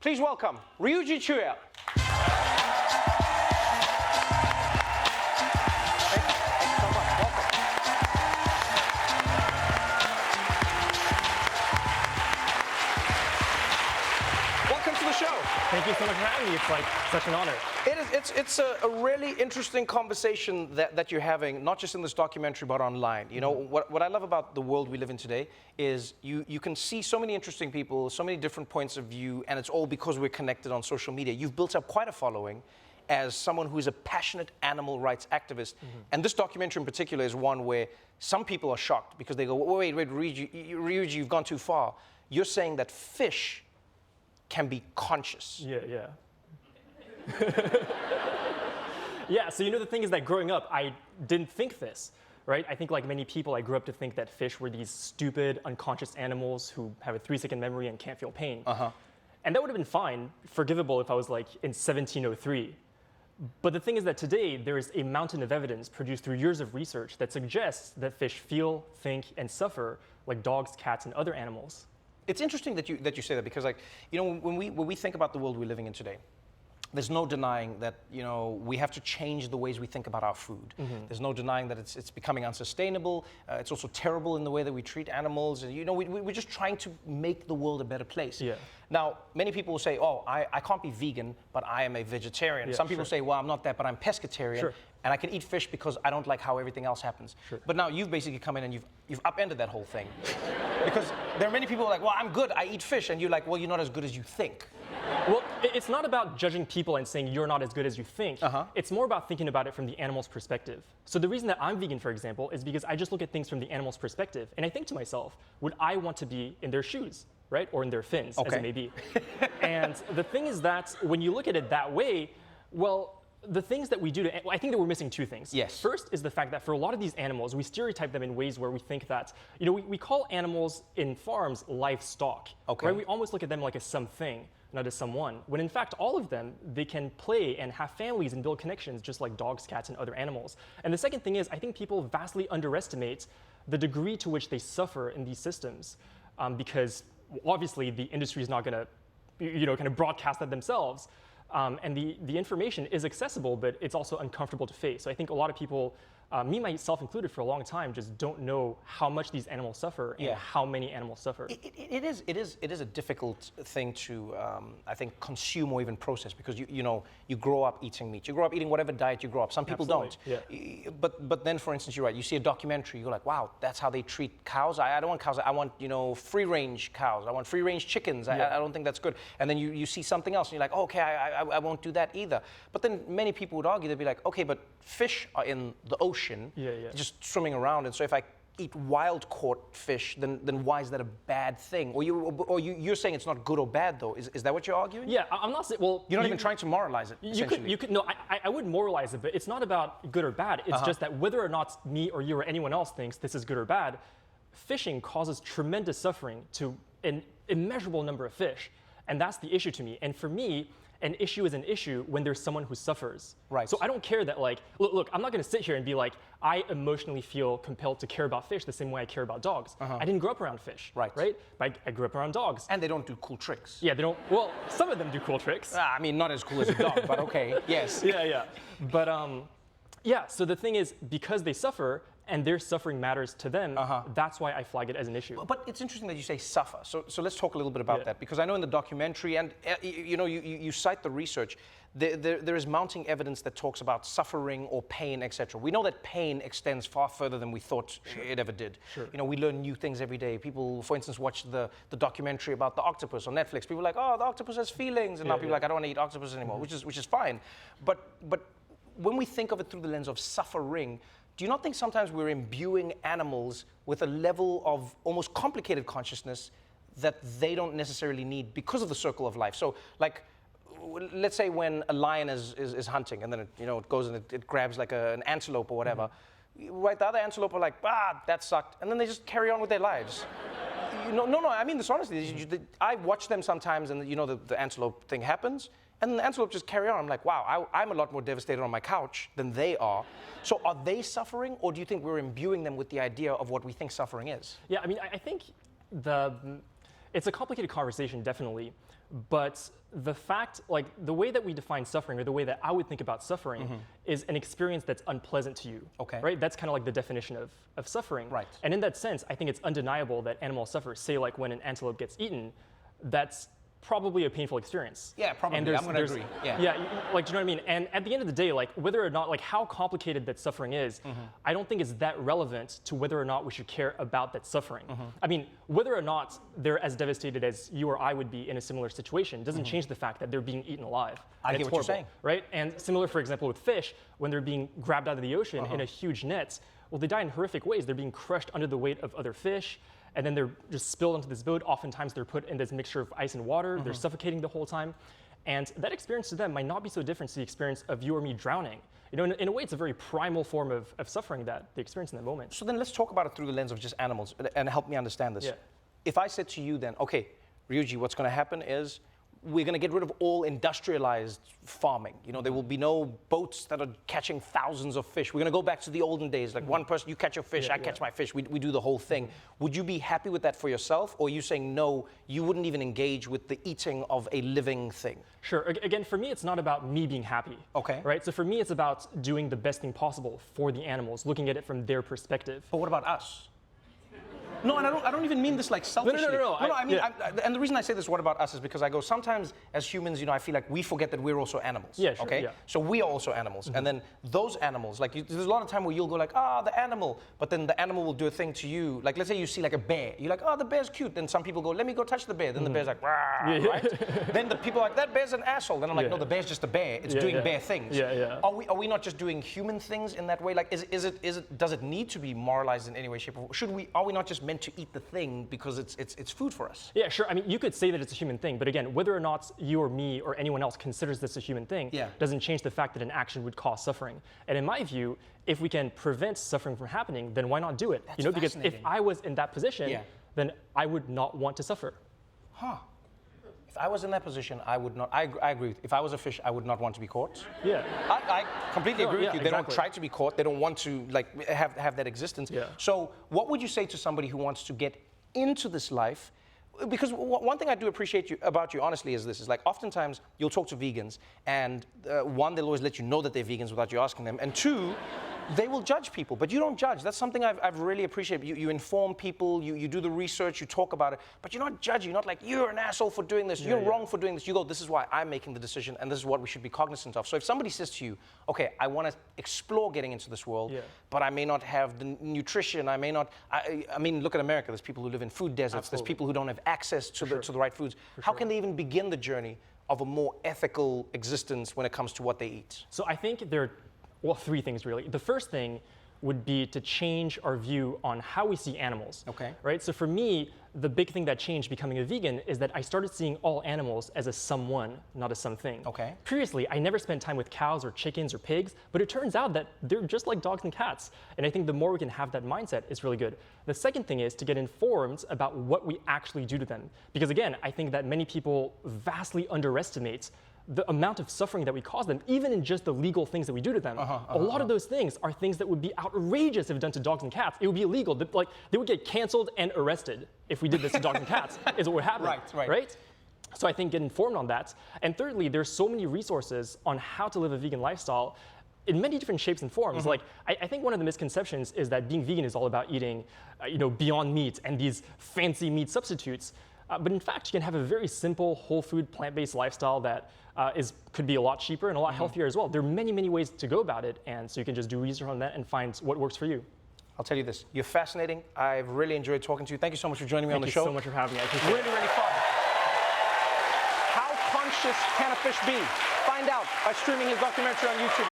Please welcome Ryuji Chua. Thank you so much for having me. It's like such an honor. It's a really interesting conversation that you're having, not just in this documentary, but online. You know, what I love about the world we live in today is you can see so many interesting people, so many different points of view, and it's all because we're connected on social media. You've built up quite a following as someone who is a passionate animal rights activist. And this documentary in particular is one where some people are shocked because they go, wait, Ryuji, you've gone too far. You're saying that fish can be conscious. Yeah. Yeah, so you know the thing is that growing up, I didn't think this, right? I think like many people, I grew up to think that fish were these stupid, unconscious animals who have a 3-second memory and can't feel pain. And that would have been fine, forgivable if I was like in 1703. But the thing is that today, there is a mountain of evidence produced through years of research that suggests that fish feel, think, and suffer like dogs, cats, and other animals. It's interesting that you say that because, like, you know, when we think about the world we're living in today, there's no denying that, you know, we have to change the ways we think about our food. There's no denying that it's becoming unsustainable. It's also terrible in the way that we treat animals. You know, we're just trying to make the world a better place. Yeah. Now, many people will say, oh, I can't be vegan, but I am a vegetarian. Yeah, Some people say, well, I'm not that, but I'm pescatarian. Sure. And I can eat fish because I don't like how everything else happens. Sure. But now you've basically come in and you've upended that whole thing. Because there are many people who are like, well, I'm good, I eat fish. And you're like, well, you're not as good as you think. Well, it's not about judging people and saying you're not as good as you think. It's more about thinking about it from the animal's perspective. So the reason that I'm vegan, for example, is because I just look at things from the animal's perspective. And I think to myself, would I want to be in their shoes, right? Or in their fins, as it may be. And the thing is that when you look at it that way, well, the things that we do to, I think that we're missing two things. Yes. First is the fact that for a lot of these animals, we stereotype them in ways where we think that, you know, we call animals in farms livestock. Right? We almost look at them like as something, not as someone. When in fact, all of them, they can play and have families and build connections just like dogs, cats, and other animals. And the second thing is, I think people vastly underestimate the degree to which they suffer in these systems because obviously the industry is not going to, you know, kind of broadcast that themselves. And the information is accessible, but it's also uncomfortable to face. So I think a lot of people, me myself included for a long time, just don't know how much these animals suffer and how many animals suffer. It is a difficult thing to, I think, consume or even process because you know, you grow up eating meat. You grow up eating whatever diet you grow up. Some people don't. Yeah. But then, for instance, you're right. You see a documentary, you're like, wow, that's how they treat cows. I don't want cows. I want, you know, free-range cows. I want free-range chickens. I don't think that's good. And then you see something else and you're like, oh, okay, I won't do that either. But then many people would argue, they'd be like, okay, but fish are in the ocean, just swimming around. And so if I eat wild-caught fish, then why is that a bad thing? Or you're saying it's not good or bad, though. Is that what you're arguing? Yeah, I'm not saying, well... You're not even trying to moralize it, essentially. You could, no, I would moralize it, but it's not about good or bad. It's just that whether or not me or you or anyone else thinks this is good or bad, fishing causes tremendous suffering to an immeasurable number of fish. And that's the issue to me. And for me, an issue is an issue when there's someone who suffers. Right. So I don't care that, like, look, I'm not going to sit here and be like, I emotionally feel compelled to care about fish the same way I care about dogs. I didn't grow up around fish. Right. But I grew up around dogs. And they don't do cool tricks. Yeah, they don't. Well, some of them do cool tricks. I mean, not as cool as a dog, but okay. Yes. Yeah. But yeah. So the thing is, because they suffer, and their suffering matters to them, that's why I flag it as an issue. But it's interesting that you say suffer. So let's talk a little bit about that, because I know in the documentary, and you know, you cite the research, there is mounting evidence that talks about suffering or pain, etc. We know that pain extends far further than we thought it ever did. You know, we learn new things every day. People, for instance, watch the documentary about the octopus on Netflix. People are like, oh, the octopus has feelings, and now people are like, I don't want to eat octopus anymore, which is fine. But when we think of it through the lens of suffering, do you not think sometimes we're imbuing animals with a level of almost complicated consciousness that they don't necessarily need because of the circle of life? So, like, let's say when a lion is hunting, and then it goes and it grabs like an antelope or whatever, right? The other antelope are like, that sucked, and then they just carry on with their lives. No, I mean this honestly. I watch them sometimes, and the antelope thing happens, and the antelope just carry on. I'm like, wow, I'm a lot more devastated on my couch than they are. So are they suffering, or do you think we're imbuing them with the idea of what we think suffering is? Yeah, I mean, I think it's a complicated conversation, definitely, But the fact, like the way that we define suffering, or the way that I would think about suffering, is an experience that's unpleasant to you. Okay. Right? That's kind of like the definition of suffering. Right. And in that sense, I think it's undeniable that animals suffer. Say like when an antelope gets eaten, that's probably a painful experience. Yeah, probably. I'm going to agree. Yeah. Yeah, like, do you know what I mean? And at the end of the day, like, whether or not, like, how complicated that suffering is, I don't think is that relevant to whether or not we should care about that suffering. I mean, whether or not they're as devastated as you or I would be in a similar situation doesn't change the fact that they're being eaten alive. I get what you're saying. Right? And similar, for example, with fish, when they're being grabbed out of the ocean in a huge net, well, they die in horrific ways. They're being crushed under the weight of other fish, and then they're just spilled onto this boat. Oftentimes they're put in this mixture of ice and water. They're suffocating the whole time. And that experience to them might not be so different to the experience of you or me drowning. You know, in a way, it's a very primal form of suffering that they experience in that moment. So then let's talk about it through the lens of just animals and help me understand this. Yeah. If I said to you then, okay, Ryuji, what's going to happen is we're going to get rid of all industrialized farming. You know, there will be no boats that are catching thousands of fish. We're going to go back to the olden days, like one person, you catch your fish, I catch my fish, we do the whole thing. Would you be happy with that for yourself, or are you saying no, you wouldn't even engage with the eating of a living thing? Sure. Again, for me, it's not about me being happy. Okay. Right? So for me, it's about doing the best thing possible for the animals, looking at it from their perspective. But what about us? No, and I don't even mean this like selfishly. No. I mean, and the reason I say this, what about us, is because I go, sometimes as humans, you know, I feel like we forget that we're also animals. Yeah, sure, okay? yeah. So we are also animals. And then those animals, like there's a lot of time where you'll go like, the animal, but then the animal will do a thing to you. Like, let's say you see like a bear. You're like, the bear's cute. Then some people go, let me go touch the bear. Then the bear's like, rah, right? Then the people are like, that bear's an asshole. Then I'm like, no, the bear's just a bear. It's doing bear things. Yeah. Are we not just doing human things in that way? Like, does it need to be moralized in any way, shape, or form? Are we not just meant to eat the thing because it's food for us? Yeah, sure. I mean, you could say that it's a human thing, but again, whether or not you or me or anyone else considers this a human thing doesn't change the fact that an action would cause suffering. And in my view, if we can prevent suffering from happening, then why not do it? That's because if I was in that position, then I would not want to suffer. Huh. If I was in that position, I would not. I agree with you. If I was a fish, I would not want to be caught. Yeah. I completely agree with you. They don't exactly. try to be caught. They don't want to like have that existence. Yeah. So what would you say to somebody who wants to get into this life? Because one thing I do appreciate about you, honestly, is this: is like oftentimes you'll talk to vegans, and one, they'll always let you know that they're vegans without you asking them, and two, they will judge people, but you don't judge. That's something I've really appreciated. You inform people, you do the research, you talk about it, but you're not judging. You're not like, you're an asshole for doing this, you're wrong for doing this. You go, this is why I'm making the decision, and this is what we should be cognizant of. So if somebody says to you, okay, I want to explore getting into this world, but I may not have the nutrition, I may not, I mean, look at America. There's people who live in food deserts. Absolutely. There's people who don't have access to the right foods. How can they even begin the journey of a more ethical existence when it comes to what they eat? So I think there are three things really. The first thing would be to change our view on how we see animals. Okay. Right? So for me, the big thing that changed becoming a vegan is that I started seeing all animals as a someone, not a something. Okay. Previously, I never spent time with cows or chickens or pigs, but it turns out that they're just like dogs and cats. And I think the more we can have that mindset is really good. The second thing is to get informed about what we actually do to them. Because again, I think that many people vastly underestimate the amount of suffering that we cause them, even in just the legal things that we do to them. A lot of those things are things that would be outrageous if done to dogs and cats. It would be illegal. Like, they would get canceled and arrested if we did this to dogs and cats, is what would happen. Right? So I think get informed on that. And thirdly, there's so many resources on how to live a vegan lifestyle in many different shapes and forms. Like, I think one of the misconceptions is that being vegan is all about eating, Beyond Meat and these fancy meat substitutes. But in fact, you can have a very simple, whole food, plant-based lifestyle that could be a lot cheaper and a lot healthier as well. There are many, many ways to go about it, and so you can just do research on that and find what works for you. I'll tell you this, you're fascinating. I've really enjoyed talking to you. Thank you so much for joining me on the show. Thank you so much for having me. I appreciate it. Really, really fun. How conscious can a fish be? Find out by streaming his documentary on YouTube.